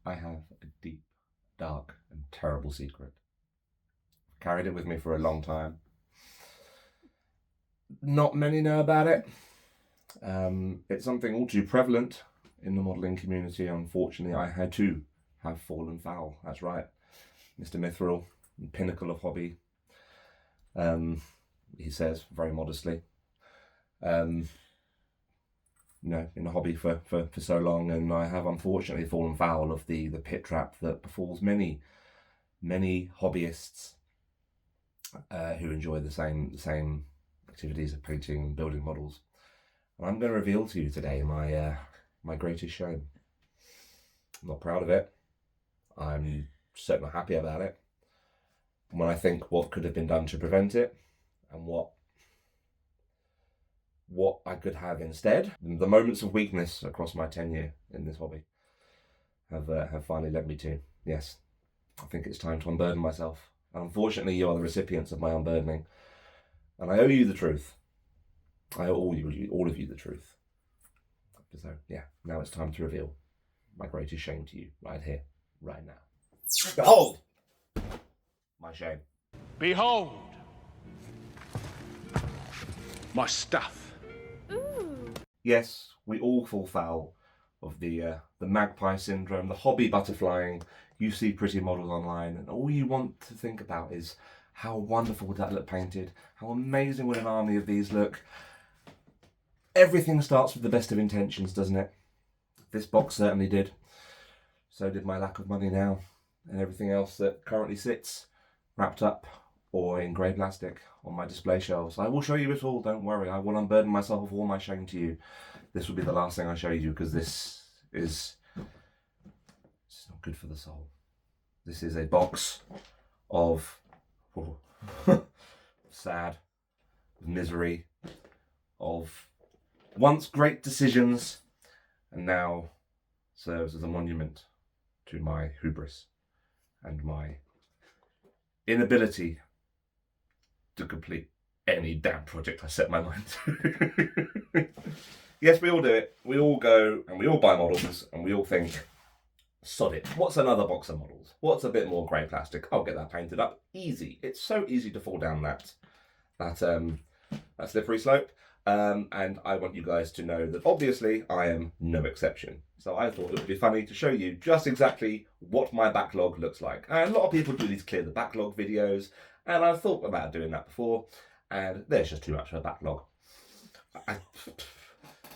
I have a deep, dark and terrible secret. I've carried it with me for a long time. Not many know about it. It's something all too prevalent in the modelling community. Unfortunately, I had to have fallen foul. That's right. Mr. Mithril, pinnacle of hobby. He says very modestly. In the hobby for so long, and I have unfortunately fallen foul of the pit trap that befalls many hobbyists who enjoy the same activities of painting and building models. And I'm going to reveal to you today my greatest shame. I'm not proud of it. I'm certainly not happy about it. When I think what could have been done to prevent it, and what I could have instead, the moments of weakness across my tenure in this hobby have finally led me to, yes, I think it's time to unburden myself. And unfortunately, you are the recipients of my unburdening, and I owe you the truth. I owe all of you the truth. So yeah, now it's time to reveal my greatest shame to you, right here, right now. Behold my shame. Behold my stuff. Ooh. Yes, we all fall foul of the magpie syndrome, the hobby butterflying. You see pretty models online, and all you want to think about is how wonderful would that look painted? How amazing would an army of these look? Everything starts with the best of intentions, doesn't it? This box certainly did. So did my lack of money now, and everything else that currently sits wrapped up or in grey plastic on my display shelves. I will show you it all, don't worry. I will unburden myself of all my shame to you. This will be the last thing I show you, because this is not good for the soul. This is a box of sad, of misery, of once great decisions, and now serves as a monument to my hubris and my inability to complete any damn project I set my mind to. Yes, we all do it. We all go and we all buy models and we all think, sod it. What's another box of models? What's a bit more grey plastic? I'll get that painted up. Easy. It's so easy to fall down that slippery slope. And I want you guys to know that obviously I am no exception. So I thought it would be funny to show you just exactly what my backlog looks like. And a lot of people do these clear the backlog videos, and I've thought about doing that before, and there's just too much of a backlog.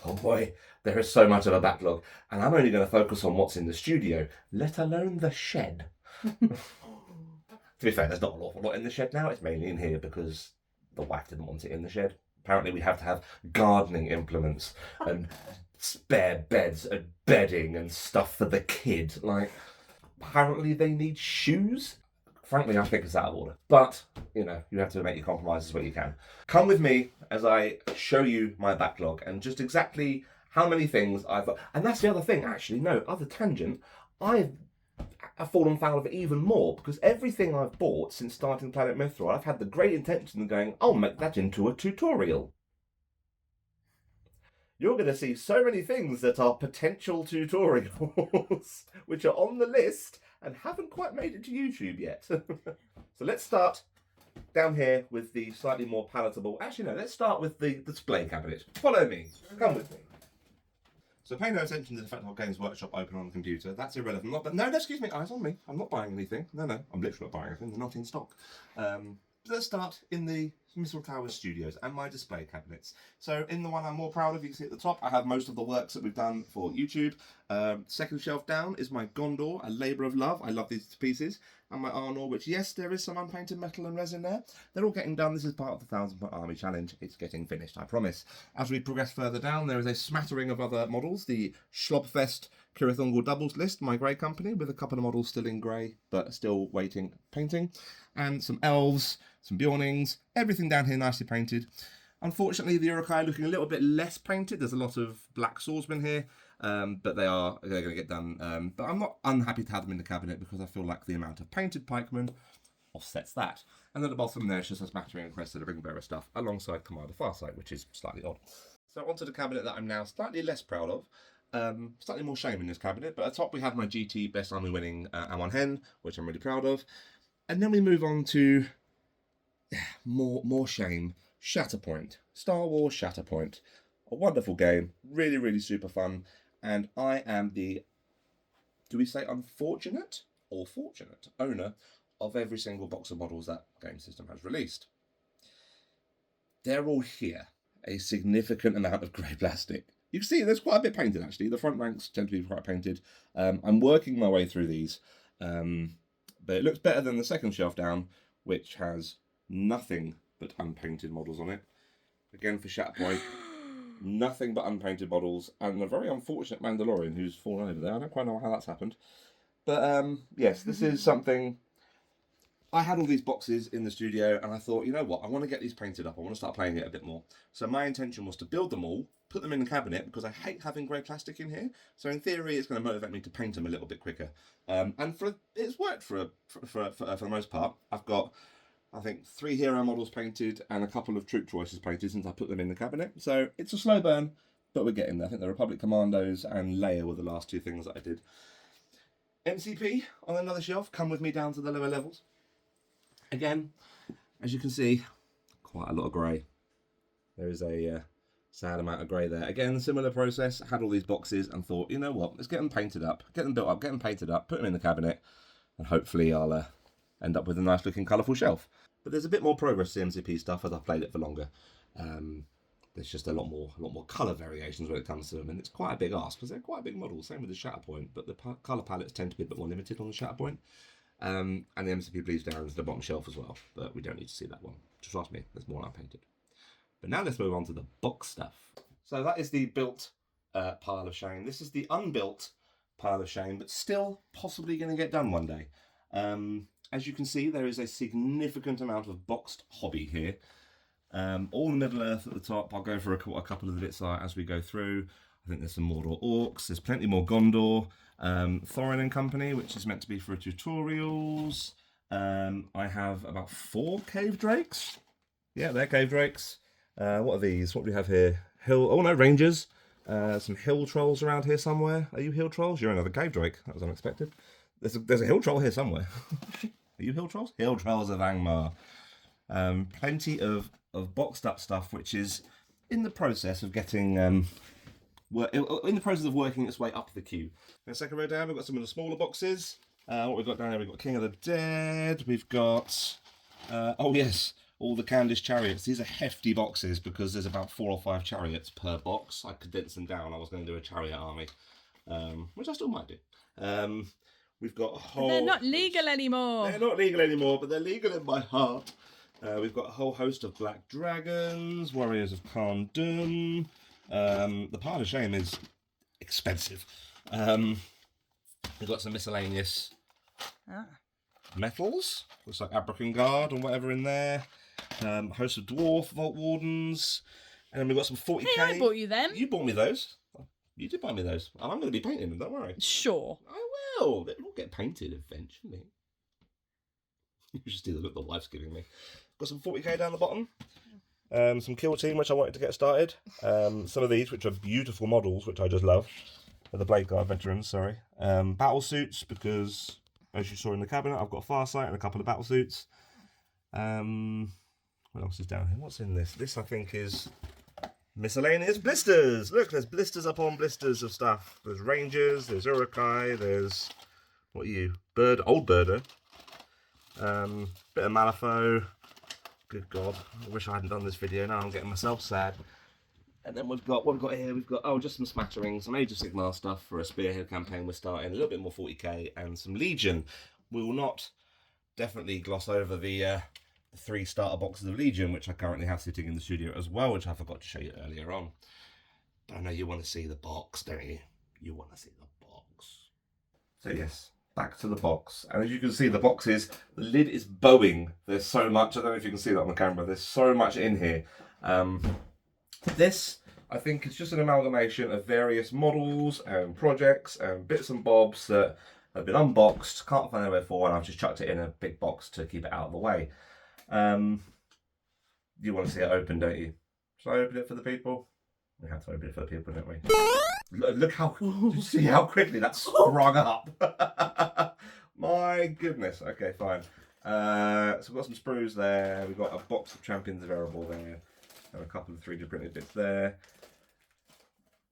Oh boy, there is so much of a backlog, and I'm only going to focus on what's in the studio, let alone the shed. To be fair, there's not an awful lot in the shed now. It's mainly in here because the wife didn't want it in the shed. Apparently we have to have gardening implements and spare beds and bedding and stuff for the kid. Like, apparently they need shoes. Frankly, I think it's out of order. But, you have to make your compromises where you can. Come with me as I show you my backlog and just exactly how many things I've... And that's the other thing, actually. No, other tangent. I've fallen foul of it even more, because everything I've bought since starting Planet Mithril, I've had the great intention of going, I'll make that into a tutorial. You're going to see so many things that are potential tutorials, which are on the list and haven't quite made it to YouTube yet. So let's start down here with the slightly more palatable... Actually, no, let's start with the display cabinet. Follow me. Come with me. So pay no attention to the fact that I've Games Workshop open on the computer. That's irrelevant. But no, excuse me, eyes on me. I'm not buying anything. No, I'm literally not buying anything. They're not in stock. Let's start in the Mithril Towers studios and my display cabinets. So in the one I'm more proud of, you can see at the top, I have most of the works that we've done for YouTube. Second shelf down is my Gondor, a labour of love. I love these pieces. And my Arnor, which, yes, there is some unpainted metal and resin there. They're all getting done. This is part of the 1,000 Army Challenge. It's getting finished, I promise. As we progress further down, there is a smattering of other models. The Schlobfest Kirithungel Doubles list, my grey company, with a couple of models still in grey, but still waiting painting. And some elves, some Bjornings, everything down here nicely painted. Unfortunately, the Uruk-hai looking a little bit less painted. There's a lot of black swordsmen here. But they're going to get done. But I'm not unhappy to have them in the cabinet, because I feel like the amount of painted pikemen offsets that. And at the bottom there is just a smattering and crest of the Ringbearer stuff, alongside Commander Farsight, which is slightly odd. So onto the cabinet that I'm now slightly less proud of. slightly more shame in this cabinet, but at top we have my GT Best Army winning A1 Hen, which I'm really proud of. And then we move on to more shame. Shatterpoint. Star Wars Shatterpoint. A wonderful game. Really, really super fun. And I am the, do we say unfortunate or fortunate owner of every single box of models that game system has released. They're all here. A significant amount of grey plastic. You can see there's quite a bit painted actually. The front ranks tend to be quite painted. I'm working my way through these. But it looks better than the second shelf down, which has nothing but unpainted models on it. Again for Shatterpoint, nothing but unpainted models, and a very unfortunate Mandalorian who's fallen over there. I don't quite know how that's happened. But yes, this is something. I had all these boxes in the studio and I thought, you know what, I want to get these painted up. I want to start playing it a bit more. So my intention was to build them all, put them in the cabinet, because I hate having grey plastic in here. So in theory, it's going to motivate me to paint them a little bit quicker. And it's worked for the most part. I've got, I think, 3 hero models painted and a couple of troop choices painted since I put them in the cabinet. So it's a slow burn, but we're getting there. I think the Republic Commandos and Leia were the last 2 things that I did. MCP on another shelf, come with me down to the lower levels. Again, as you can see, quite a lot of grey. There is a sad amount of grey there. Again, similar process. I had all these boxes and thought, you know what, let's get them painted up, get them built up, get them painted up, put them in the cabinet, and hopefully I'll end up with a nice looking colourful shelf. But there's a bit more progress to the MCP stuff as I've played it for longer. There's just a lot more colour variations when it comes to them, and it's quite a big ask because they're quite big models. Same with the Shatterpoint, but the colour palettes tend to be a bit more limited on the Shatterpoint. And the MCP bleeds down to the bottom shelf as well, but we don't need to see that one. Just trust me, there's more unpainted. But now let's move on to the box stuff. So that is the built pile of shame. This is the unbuilt pile of shame, but still possibly going to get done one day. As you can see, there is a significant amount of boxed hobby here. All the Middle Earth at the top. I'll go for a couple of the bits as we go through. I think there's some Mordor Orcs. There's plenty more Gondor. Thorin and Company, which is meant to be for tutorials. I have about 4 cave drakes. Yeah, they're cave drakes. What are these? What do we have here? Rangers. Some hill trolls around here somewhere. Are you hill trolls? You're another cave drake. That was unexpected. There's a hill troll here somewhere. Are you hill trolls? Hill trolls of Angmar. Plenty of boxed up stuff, which is in the process of getting in the process of working its way up the queue. The second row down, we've got some of the smaller boxes. What we've got down here, we've got King of the Dead. We've got oh yes, all the Candice chariots. These are hefty boxes because there's about 4 or 5 chariots per box. I condensed them down. I was going to do a chariot army, which I still might do. We've got a whole... They're not legal anymore. They're not legal anymore, but they're legal in my heart. We've got a whole host of Black Dragons, Warriors of Khan Dum. The pile of shame is expensive. We've got some miscellaneous metals. Looks like Abracangard and whatever in there. Host of Dwarf Vault Wardens. And then we've got some 40k. Hey, I bought you them. You bought me those. You did buy me those. I'm going to be painting them, don't worry. Sure. I will. They'll all get painted eventually. You should see the look the wife's giving me. Got some 40k down the bottom. Some Kill Team, which I wanted to get started. Some of these, which are beautiful models, which I just love. The Blade Guard veterans, sorry. Battle suits, because as you saw in the cabinet, I've got a Farsight and a couple of battle suits. What else is down here? What's in this? This, I think, is miscellaneous blisters. Look, there's blisters upon blisters of stuff. There's Rangers, there's Urukai, there's... What are you? Old Birder. Bit of Malifaux. Good God, I wish I hadn't done this video. Now I'm getting myself sad. And then we've got, what we've got here, we've got, just some smatterings, some Age of Sigmar stuff for a Spearhead campaign we're starting, a little bit more 40k, and some Legion. We will not definitely gloss over the 3 starter boxes of Legion, which I currently have sitting in the studio as well, which I forgot to show you earlier on. But I know you want to see the box, don't you? You want to see the box. So yes, back to the box. And as you can see, the lid is bowing. There's so much, I don't know if you can see that on the camera, there's so much in here. This, I think, is just an amalgamation of various models and projects and bits and bobs that have been unboxed, can't find anywhere for, and I've just chucked it in a big box to keep it out of the way. You want to see it open, don't you? Shall I open it for the people? We have to open it for the people, don't we? Look how, did you see how quickly that sprung up? My goodness. Okay, fine. So we've got some sprues there. We've got a box of Champions Variable there. And a couple of 3D printed bits there.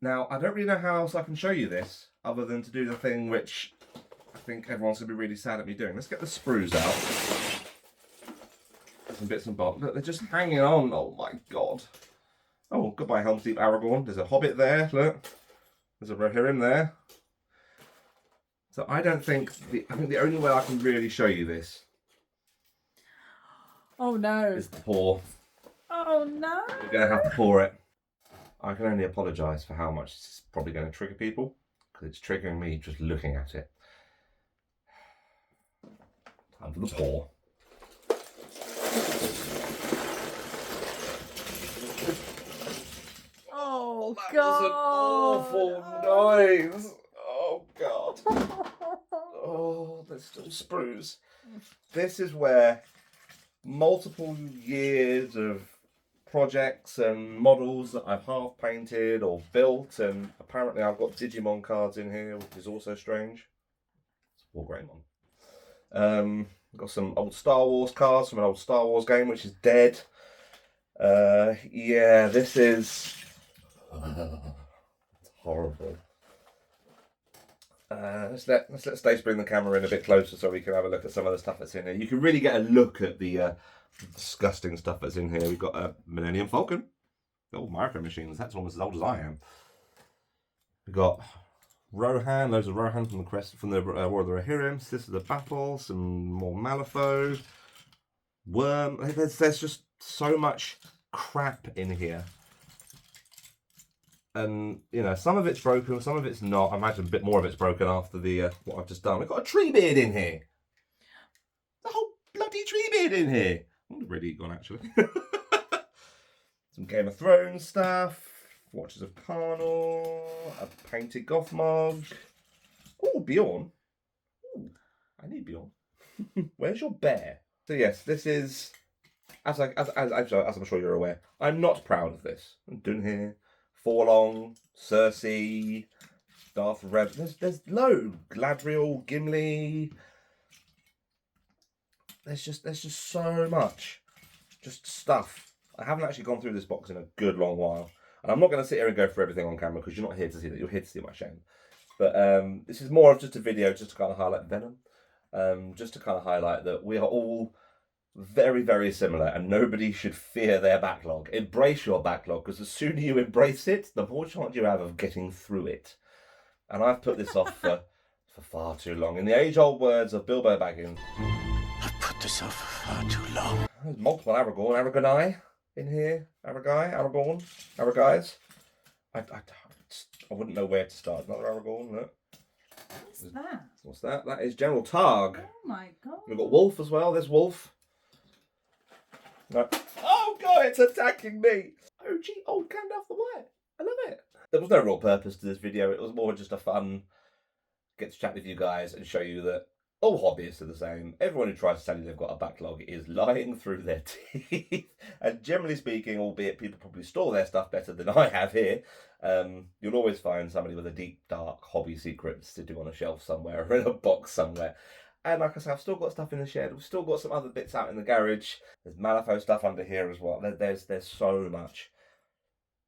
Now, I don't really know how else I can show you this, other than to do the thing which I think everyone's going to be really sad at me doing. Let's get the sprues out. Some bits and bobs. Look, they're just hanging on. Oh my god. Oh, goodbye Helm's Deep Aragorn. There's a Hobbit there, look. There's a Rohirrim there. So I think the only way I can really show you this Oh no. is to pour. Oh no. You're going to have to pour it. I can only apologise for how much this is probably going to trigger people, because it's triggering me just looking at it. Time for the pour. Oh That god. was an awful noise. Oh god. Oh, there's still sprues. This is where multiple years of projects and models that I've half painted or built, and apparently I've got Digimon cards in here, which is also strange. It's Wargreymon. Got some old Star Wars cards from an old Star Wars game, which is dead. Yeah, this is it's horrible. Let's let Stace bring the camera in a bit closer so we can have a look at some of the stuff that's in here. You can really get a look at the disgusting stuff that's in here. We've got a Millennium Falcon, the old micro machines. That's almost as old as I am. We've got Rohan, loads of Rohan from the Crest, from the War of the Rohirrim. This is the battle. Some more Malifaux. Worm. There's just so much crap in here. And, you know, some of it's broken, some of it's not. I imagine a bit more of it's broken after the what I've just done. We've got a tree beard in here. The whole bloody tree beard in here. I wonder where he'd gone, actually. Some Game of Thrones stuff. Watches of Carnal. A painted Gothmog. Oh, Bjorn. Ooh, I need Bjorn. Where's your bear? So yes, this is, as I'm sure you're aware, I'm not proud of this. Dunhir, Forlong, Cersei, Darth Rev. There's loads. Gladriel, Gimli. There's just so much, just stuff. I haven't actually gone through this box in a good long while, and I'm not going to sit here and go through everything on camera because you're not here to see that. You're here to see my shame. But this is more of just a video, just to kind of highlight Venom, just to kind of highlight that we are all very, very similar, and nobody should fear their backlog. Embrace your backlog, because the sooner you embrace it, the more chance you have of getting through it. And I've put this off for far too long. In the age-old words of Bilbo Baggins, I've put this off for far too long. there's multiple Aragorn, Aragonai in here. Aragorn, Aragais. I wouldn't know where to start. Another Aragorn, look. What's that? What's that? That is General Targ. Oh my god. We've got Wolf as well. There's Wolf. No. Oh god, it's attacking me! OG old Gandalf the White. I love it. There was no real purpose to this video. It was more just a fun get to chat with you guys and show you that all hobbyists are the same. Everyone who tries to tell you they've got a backlog is lying through their teeth. And generally speaking, albeit people probably store their stuff better than I have here, you'll always find somebody with a deep, dark hobby secret sitting on a shelf somewhere or in a box somewhere. And like I said, I've still got stuff in the shed. We've still got some other bits out in the garage. There's Malifaux stuff under here as well. There's so much.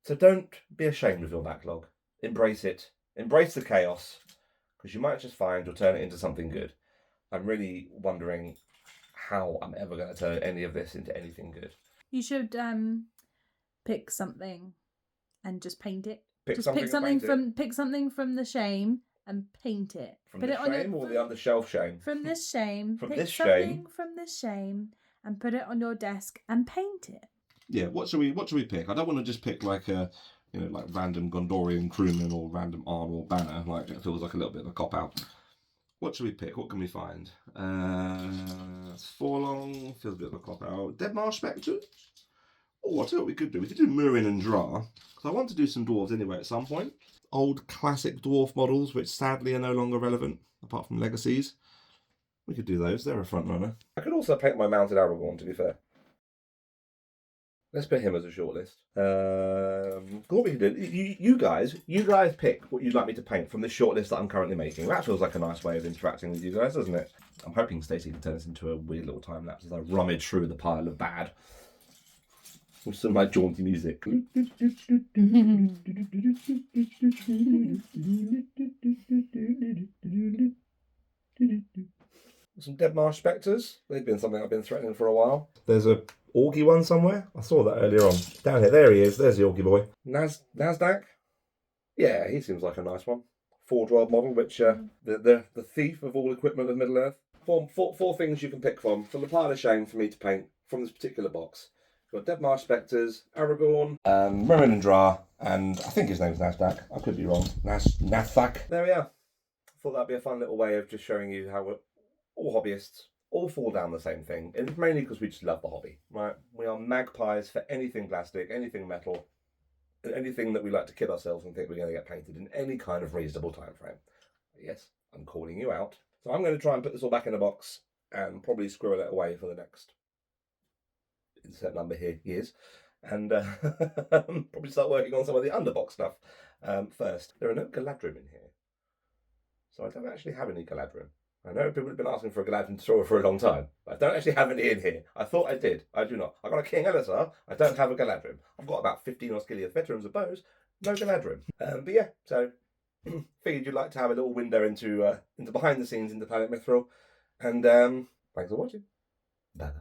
So don't be ashamed of your backlog. Embrace it. Embrace the chaos. Because you might just find you'll turn it into something good. I'm really wondering how I'm ever going to turn any of this into anything good. You should pick something and just paint it. Pick Just something pick and something paint it. from the shame and paint it. From Put the it on shame your, or the under-shelf shame? from this shame. From pick this something shame? from this shame and put it on your desk and paint it. Yeah, what should we pick? I don't want to just pick like a, you know, like random Gondorian crewman or random arm or banner. Like it feels like a little bit of a cop out. What should we pick? What can we find? Forlong feels a bit of a cop out. Dead Marsh Spectre. Oh, I'll tell you what we could do. We could do Murin and Dra, because I want to do some dwarves anyway at some point. Old classic dwarf models, which sadly are no longer relevant, apart from legacies. We could do those. They're a front runner. I could also paint my mounted Aragorn, to be fair. Let's put him as a shortlist. What we can do, you guys pick what you'd like me to paint from this shortlist that I'm currently making. That feels like a nice way of interacting with you guys, doesn't it? I'm hoping Stacey can turn this into a weird little time lapse as I rummage through the pile of bad. With some of my jaunty music. Some dead marsh spectres. They've been something I've been threatening for a while. There's a Augie one somewhere. I saw that earlier on. Down here. There he is. There's the Augie boy. Nasdaq? Yeah, he seems like a nice one. Forge World model, which the thief of all equipment of Middle-earth. Four things you can pick from the pile of shame for me to paint from this particular box. You've got Dead Marsh Spectres, Aragorn, Merman and Dra, and I think his name's Nasdaq. I could be wrong. Nasdaq. There we are. I thought that'd be a fun little way of just showing you how we're all hobbyists, all fall down the same thing. And it's mainly because we just love the hobby, right? We are magpies for anything plastic, anything metal, and anything that we like to kid ourselves and think we're going to get painted in any kind of reasonable time frame. Yes, I'm calling you out. So I'm going to try and put this all back in a box and probably squirrel it away for the next insert number here years, and probably start working on some of the underbox stuff first. There are no Galadrim in here, so I don't actually have any Galadrim. I know people have been asking for a Galadrim tutorial for a long time, but I don't actually have any in here. I thought I did. I do not. I got a King Elisar. I don't have a Galadrim. I've got about 15 Osgiliath veterans of bows. No Galadrim. But yeah, so figured you'd like to have a little window into behind the scenes into Planet Mithril. And thanks for watching. Bye.